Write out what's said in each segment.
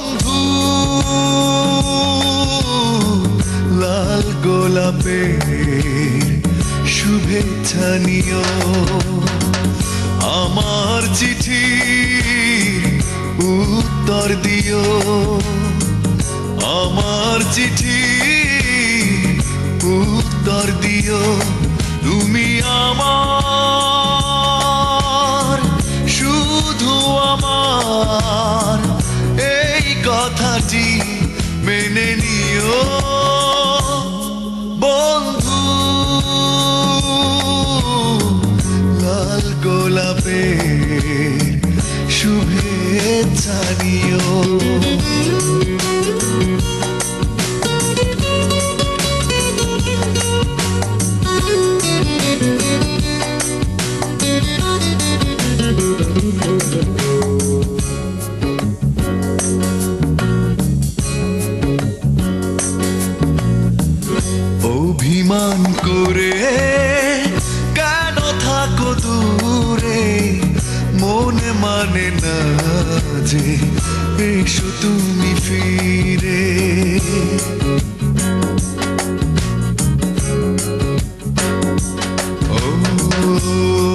বন্ধু লাল গোলাপের শুভেচ্ছা নিও, আমার চিঠির উত্তর দিও, আমার চিঠির উত্তর দিও। তুমি আমার, শুধু আমার, এই কথাটি মেনে নিও বন্ধু লাল গোলাপের শুভেচ্ছা নিও। অভিমান করে কেন থাকো দূরে, মনে মানে না যে এসো তুমি ফিরে।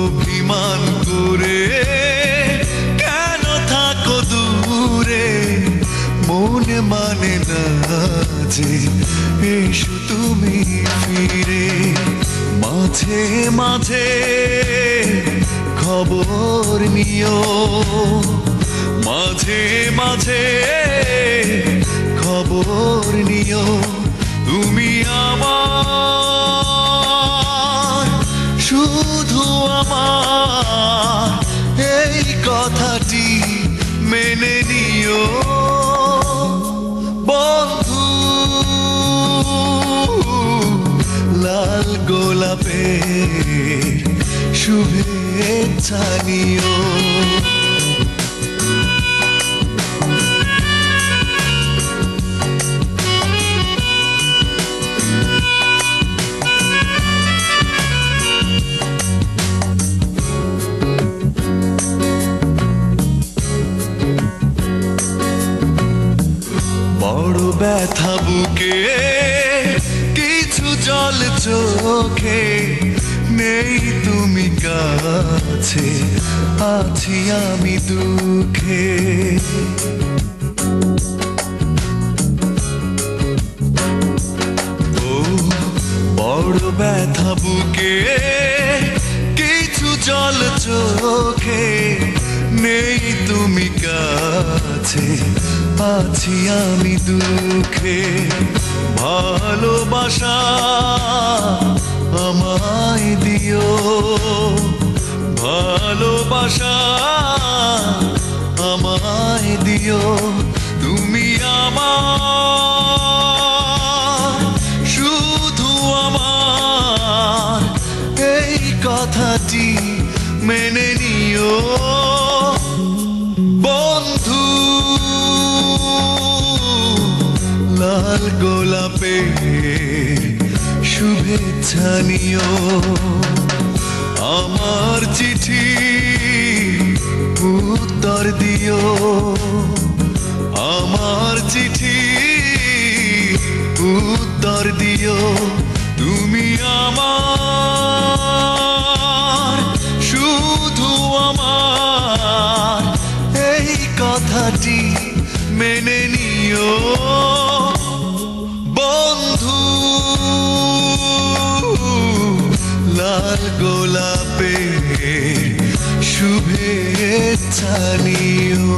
অভিমান করে কেন থাকো দূরে, মনে মানে না যে এসো তুমি ফিরে। মাঝে মাঝে খবর নিও, মাঝে মাঝে খবর নিও। তুমি আমার, শুধু আমার, এই কথাটি মেনে নিও বন্ধু লাল গোলাপের শুভেচ্ছা নিও। বড় ব্যথা বুকে, কিছু জল চোখে, নেই তুমি কাছে, আছি আমি দুঃখে। ও বড় ব্যথা বুকে, কিছু জল চোখে, নেই তুমি কাছে, আছি আমি দুঃখে। ভালোবাসা আমায় দিও, ভালোবাসা আমায় দিও। তুমি আমার, শুধু আমার, এই কথাটি মেনে নিও বন্ধু লাল গোলাপের শুভেচ্ছা নিও। আমার চিঠি উত্তর দিও, আমার চিঠি উত্তর দিও। তুমি আমার, শুধু আমার, এই কথাটি মেনে নিও বন্ধু লাল গোলাপের শুভেচ্ছা নিও।